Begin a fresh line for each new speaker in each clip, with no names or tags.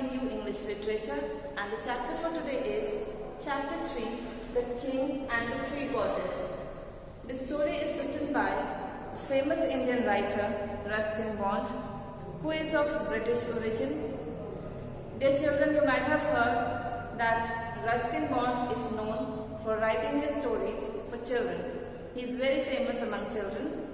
TU English Literature, and the chapter for today is Chapter 3, The King and the Tree Goddess. This story is written by a famous Indian writer, Ruskin Bond, who is of British origin. Dear children, you might have heard that Ruskin Bond is known for writing his stories for children. He is very famous among children,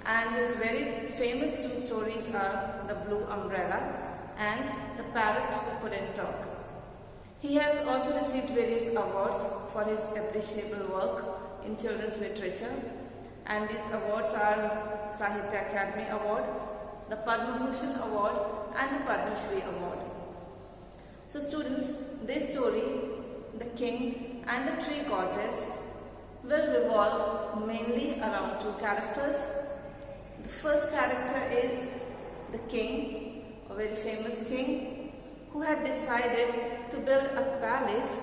and his very famous two stories are The Blue Umbrella and The Parrot Who Couldn't Talk. He has also received various awards for his appreciable work in children's literature, and these awards are Sahitya Academy Award, the Padma Bhushan Award and the Padma Shri Award. So students, this story, The King and the Tree Goddess, will revolve mainly around two characters. The first character is the king, a very famous king, who had decided to build a palace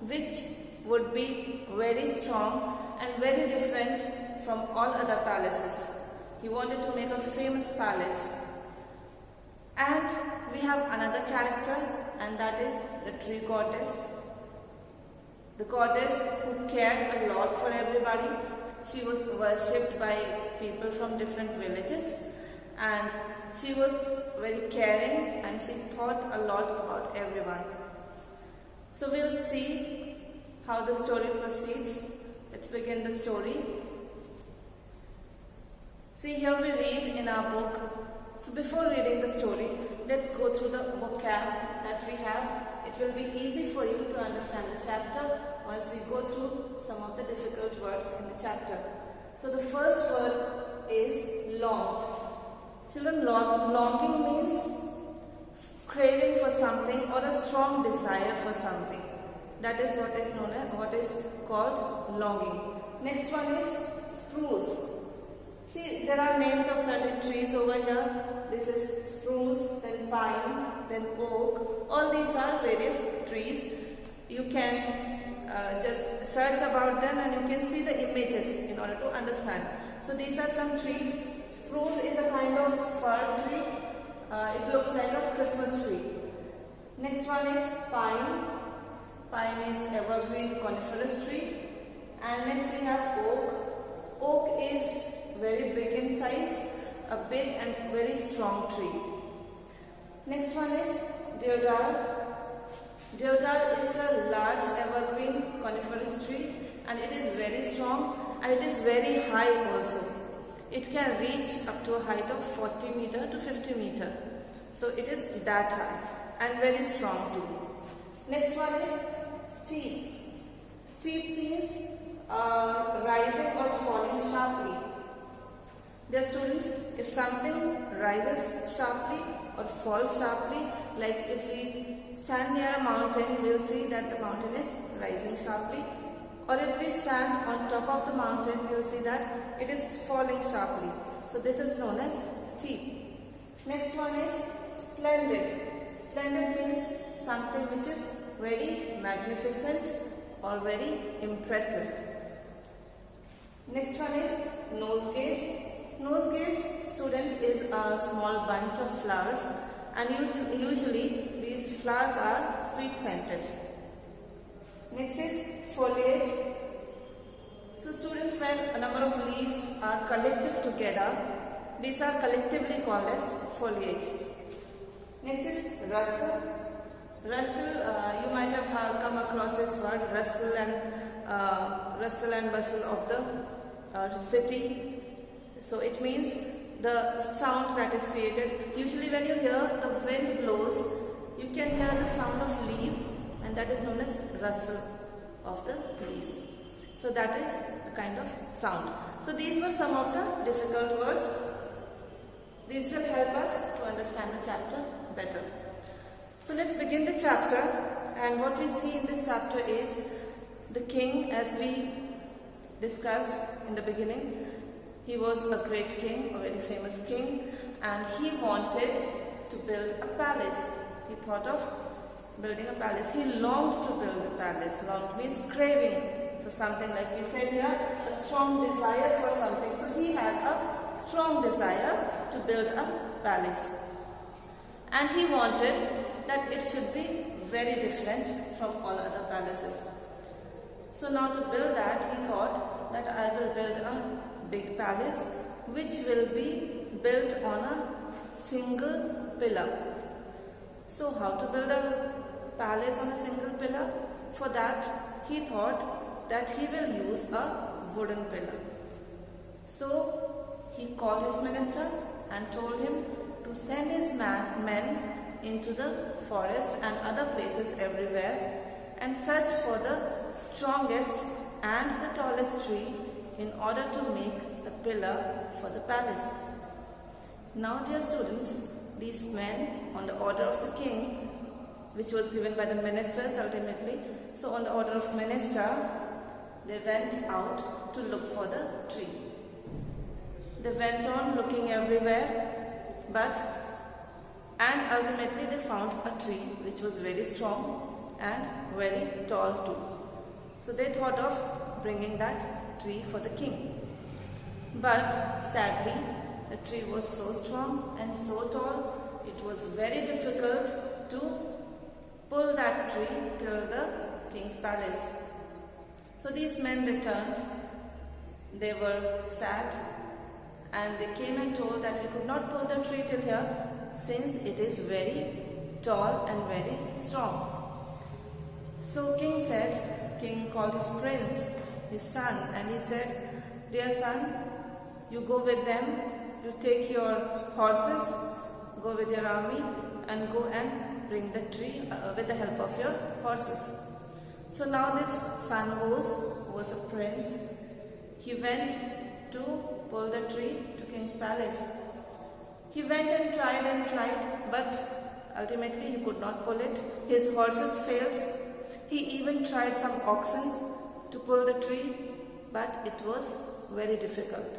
which would be very strong and very different from all other palaces. He wanted to make a famous palace. And we have another character, and that is the tree goddess. The goddess who cared a lot for everybody. She was worshipped by people from different villages, and she was very caring and she thought a lot about everyone. So we'll see how the story proceeds. Let's begin the story. See, here we read in our book. So before reading the story, let's go through the vocab that we have. It will be easy for you to understand the chapter once we go through some of the difficult words in the chapter. So the first word is longed. Children, longing means craving for something or a strong desire for something. That is what is called longing. Next one is spruce. See, there are names of certain trees over here. This is spruce, then pine, then oak. All these are various trees. You can just search about them and you can see the images in order to understand. So these are some trees. Spruce is a kind of fir tree. It looks like a Christmas tree. Next one is pine. Pine is evergreen coniferous tree. And next we have oak. Oak is very big in size, a big and very strong tree. Next one is deodar. Deodar is a large evergreen coniferous tree, and it is very strong and it is very high also. It can reach up to a height of 40 meter to 50 meter. So it is that high and very strong too. Next one is steep. Steep means rising or falling sharply. Dear students, if something rises sharply or falls sharply, like if we stand near a mountain, we will see that the mountain is rising sharply. Or if we stand on top of the mountain, we will see that it is falling sharply. So this is known as steep. Next one is splendid. Splendid means something which is very magnificent or very impressive. Next one is nosegay. Nosegay, students, is a small bunch of flowers, and usually these flowers are sweet scented. Next is foliage. So students, when a number of leaves are collected together, these are collectively called as foliage. Next is rustle. Rustle, you might have come across this word, rustle and bustle of the city. So it means the sound that is created. Usually when you hear the wind blows, you can hear the sound of leaves, and that is known as rustle of the leaves. So that is a kind of sound. So these were some of the difficult words. These will help us to understand the chapter better. So let's begin the chapter, and what we see in this chapter is the king, as we discussed in the beginning. He was a great king, a very famous king, and he wanted to build a palace. He thought of building a palace. He longed to build a palace. Longed means craving for something, like we said here, a strong desire for something. So he had a strong desire to build a palace. And he wanted that it should be very different from all other palaces. So now to build that, he thought that I will build a big palace which will be built on a single pillar. So how to build a palace on a single pillar? For that, he thought that he will use a wooden pillar. So he called his minister and told him to send his men into the forest and other places everywhere and search for the strongest and the tallest tree in order to make the pillar for the palace. Now, dear students, these men, on the order of the king, which was given by the ministers ultimately, so on the order of minister, they went out to look for the tree. They went on looking everywhere, and ultimately they found a tree which was very strong and very tall too. So they thought of bringing that tree for the king. But sadly, the tree was so strong and so tall, it was very difficult to pull that tree till the king's palace. So these men returned. They were sad and they came and told that we could not pull the tree till here since it is very tall and very strong. So king called his prince, his son, and he said, dear son, you go with them, you take your horses, go with your army and go and bring the tree with the help of your horses. So now this son who was a prince, he went to pull the tree to king's palace. He went and tried, but ultimately he could not pull it. His horses failed. He even tried some oxen to pull the tree, but it was very difficult.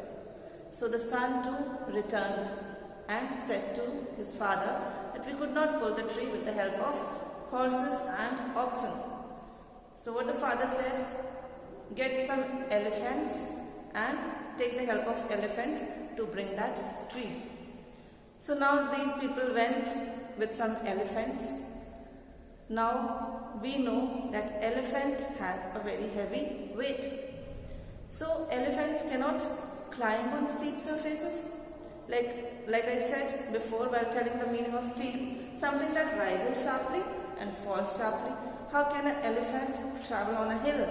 So the son too returned and said to his father that we could not pull the tree with the help of horses and oxen. So what the father said, get some elephants and take the help of elephants to bring that tree. So now these people went with some elephants. Now we know that elephant has a very heavy weight. So elephants cannot climb on steep surfaces. Like I said before while telling the meaning of steep, something that rises sharply and falls sharply. How can an elephant travel on a hill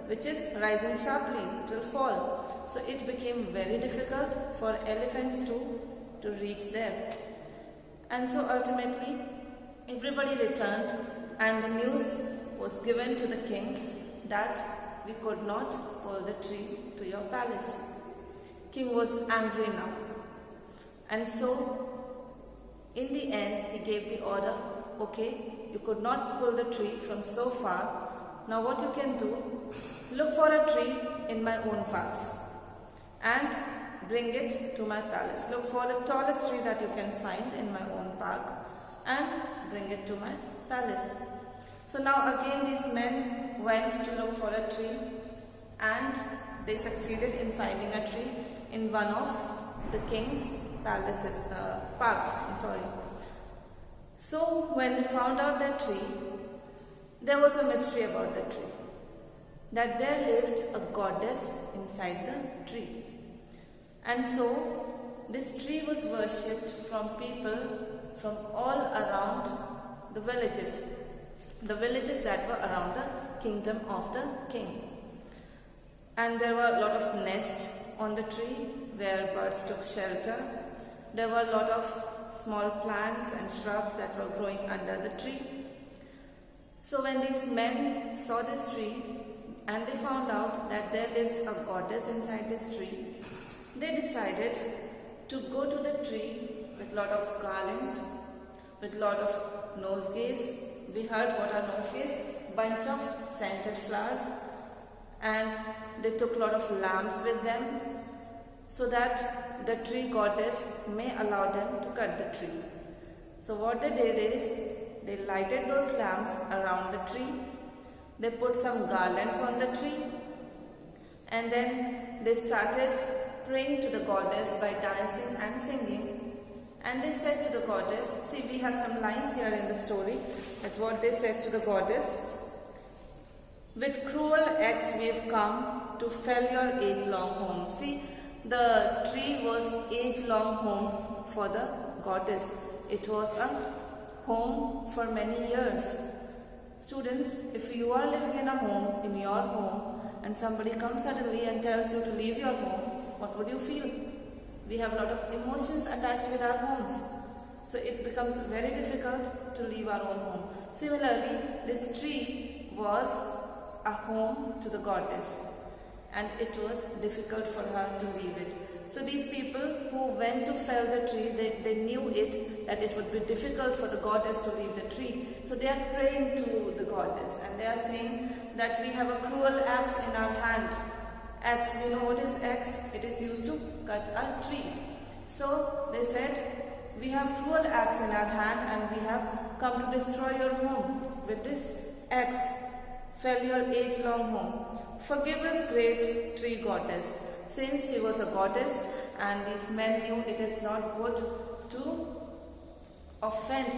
which is rising sharply? It will fall. So it became very difficult for elephants to reach there. And so ultimately everybody returned and the news was given to the king that we could not pull the tree to your palace. King was angry now. And so in the end he gave the order, okay, you could not pull the tree from so far. Now what you can do, look for a tree in my own parks and bring it to my palace. Look for the tallest tree that you can find in my own park and bring it to my palace. So now again these men went to look for a tree and they succeeded in finding a tree in one of the king's palaces, parks. So when they found out that tree, there was a mystery about the tree. That there lived a goddess inside the tree. And so this tree was worshipped from people from all around the villages that were around the kingdom of the king. And there were a lot of nests on the tree where birds took shelter. There were a lot of small plants and shrubs that were growing under the tree. So when these men saw this tree and they found out that there lives a goddess inside this tree, they decided to go to the tree with a lot of garlands, with a lot of nosegays. We heard what are nosegays? Bunch of scented flowers. And they took a lot of lamps with them so that the tree goddess may allow them to cut the tree. So what they did is, they lighted those lamps around the tree. They put some garlands on the tree. And then they started praying to the goddess by dancing and singing. And they said to the goddess, see, we have some lines here in the story that what they said to the goddess. With cruel axe we have come to fell your age-long home. See, the tree was age-long home for the goddess. It was a home for many years. Students, if you are living in a home, in your home, and somebody comes suddenly and tells you to leave your home, what would you feel? We have a lot of emotions attached with our homes. So it becomes very difficult to leave our own home. Similarly, this tree was a home to the goddess, and it was difficult for her to leave it. So these people who went to fell the tree, they knew that it would be difficult for the goddess to leave the tree. So they are praying to the goddess and they are saying that we have a cruel axe in our hand. Axe, we know what is axe? It is used to cut a tree. So they said, we have cruel axe in our hand and we have come to destroy your home with this axe. Fell your age-long home. Forgive us, great tree goddess. Since she was a goddess and these men knew it is not good to offend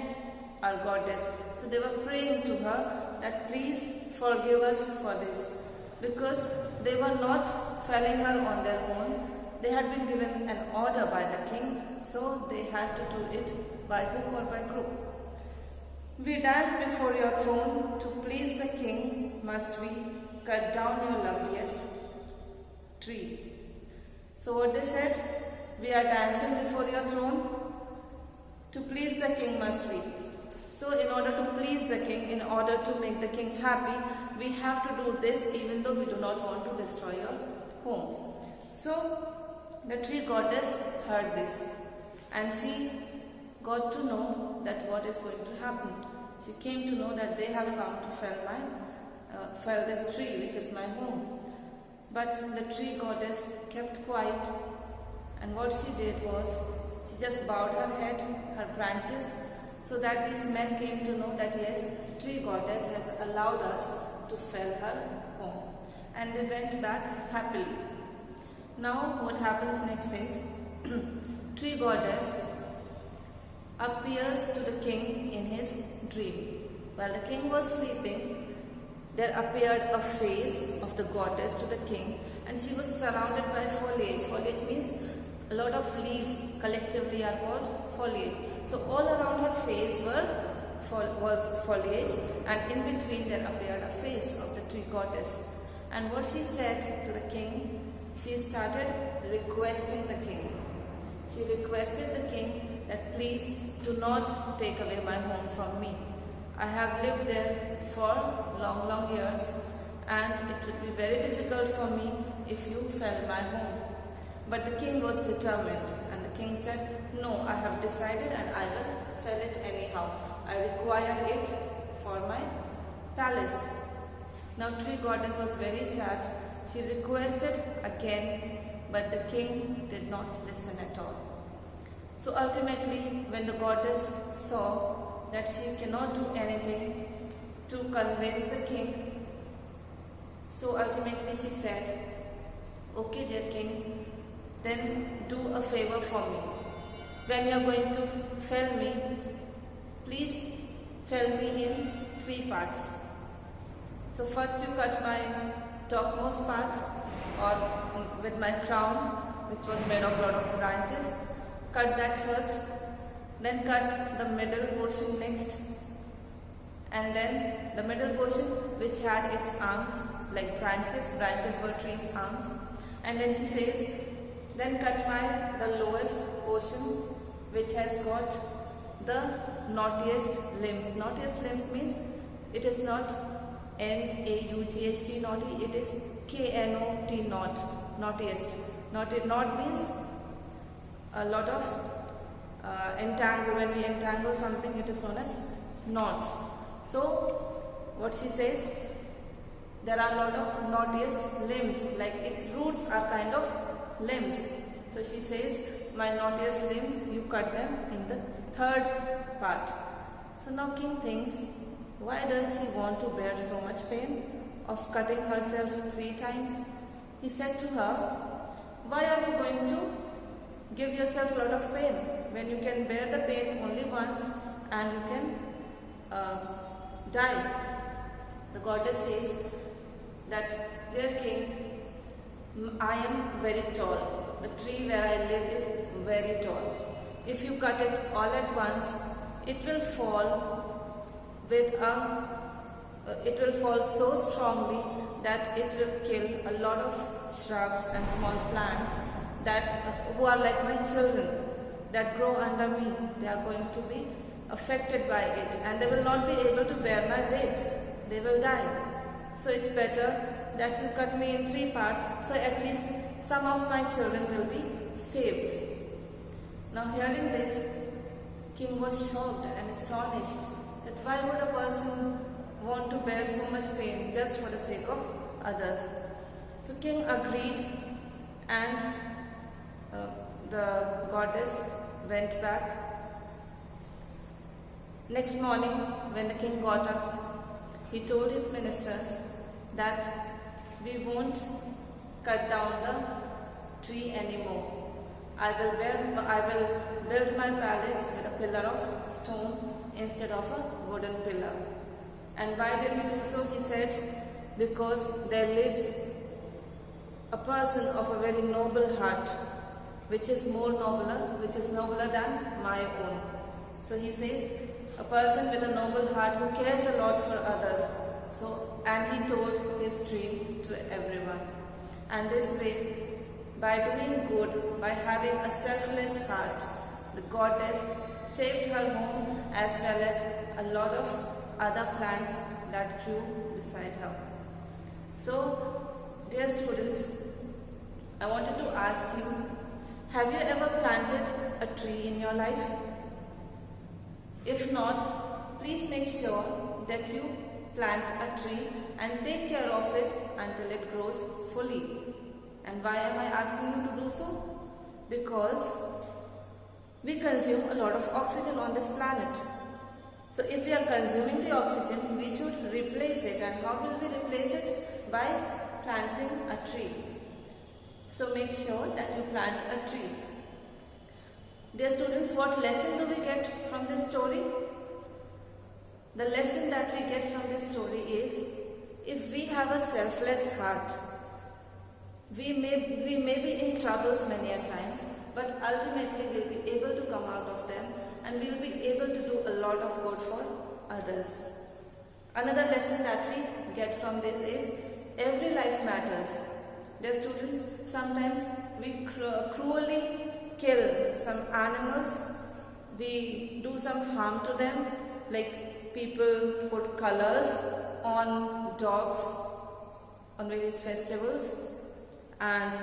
our goddess. So they were praying to her that please forgive us for this. Because they were not felling her on their own. They had been given an order by the king, so they had to do it by hook or by crook. We dance before your throne, to please the king must we cut down your loveliest tree. So what they said, we are dancing before your throne, to please the king must we. So in order to please the king, in order to make the king happy, we have to do this even though we do not want to destroy your home. So the tree goddess heard this and she got to know that what is going to happen. She came to know that they have come to fell this tree which is my home. But the tree goddess kept quiet, and what she did was she just bowed her head, her branches, so that these men came to know that yes, tree goddess has allowed us to fell her home. And they went back happily. Now what happens next is, tree goddess appears to the king in his dream. While the king was sleeping, there appeared a face of the goddess to the king, and she was surrounded by foliage. Foliage means a lot of leaves collectively are called foliage. So all around her face was foliage, and in between there appeared a face of the tree goddess. And what she said to the king, she started requesting the king. She requested the king that please do not take away my home from me. I have lived there for long years and it would be very difficult for me if you fell my home. But the king was determined and the king said, no, I have decided and I will fell it anyhow. I require it for my palace. Now tree goddess was very sad. She requested again, but the king did not listen at all. So ultimately, when the goddess saw that she cannot do anything to convince the king, so ultimately she said, okay dear king, then do a favor for me. When you are going to fell me, please fell me in 3 parts. So first you cut my topmost part, or with my crown, which was made of a lot of branches. Cut that first, then cut the middle portion next, and then the middle portion which had its arms like branches were trees' arms, and then she says, then cut the lowest portion which has got the knottiest limbs. Knottiest limbs means it is not N-A-U-G-H-T knotty, it is K-N-O-T knot, knottiest. Knot means a lot of entangle. When we entangle something, it is known as knots. So what she says, there are a lot of knottiest limbs, like its roots are kind of limbs. So she says, my knottiest limbs, you cut them in the 3rd part. So now king thinks, why does she want to bear so much pain of cutting herself 3 times? He said to her, why are you going to give yourself a lot of pain? when you can bear the pain only once and you can die. The goddess says that, dear king, I am very tall. The tree where I live is very tall. If you cut it all at once, it will fall it will fall so strongly that it will kill a lot of shrubs and small plants who are like my children that grow under me. They are going to be affected by it and they will not be able to bear my weight. They will die. So it's better that you cut me in 3 parts, so at least some of my children will be saved. Now hearing this, king was shocked and astonished that why would a person want to bear so much pain just for the sake of others. So king agreed and the goddess went back. Next morning when the king got up, he told his ministers that we won't cut down the tree anymore. I will build my palace with a pillar of stone instead of a wooden pillar. And why did he do so? He said, because there lives a person of a very noble heart, which is nobler than my own. So he says, a person with a noble heart who cares a lot for others. And he told his dream to everyone. And this way, by doing good, by having a selfless heart, the goddess saved her home as well as a lot of other plants that grew beside her. So, dear students, I wanted to ask you, have you ever planted a tree in your life? If not, please make sure that you plant a tree and take care of it until it grows fully. And why am I asking you to do so? Because we consume a lot of oxygen on this planet. So if we are consuming the oxygen, we should replace it. And how will we replace it? By planting a tree. So make sure that you plant a tree. Dear students, what lesson do we get from this story? The lesson that we get from this story is, if we have a selfless heart, we may be in troubles many a times, but ultimately we'll be able to come out of them and we'll be able to do a lot of good for others. Another lesson that we get from this is, every life matters. Dear students, sometimes we cruelly kill some animals, we do some harm to them, like people put colors on dogs on various festivals, and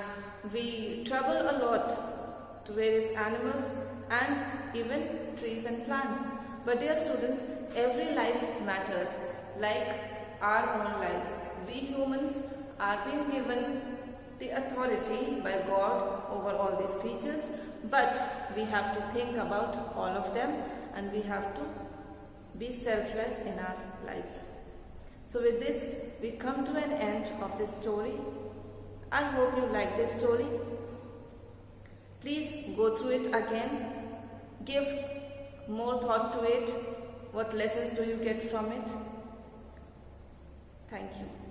we trouble a lot to various animals and even trees and plants. But dear students, every life matters, like our own lives. We humans are being given the authority by God over all these creatures, but we have to think about all of them and we have to be selfless in our lives. So with this, we come to an end of this story. I hope you like this story. Please go through it again. Give more thought to it. What lessons do you get from it? Thank you.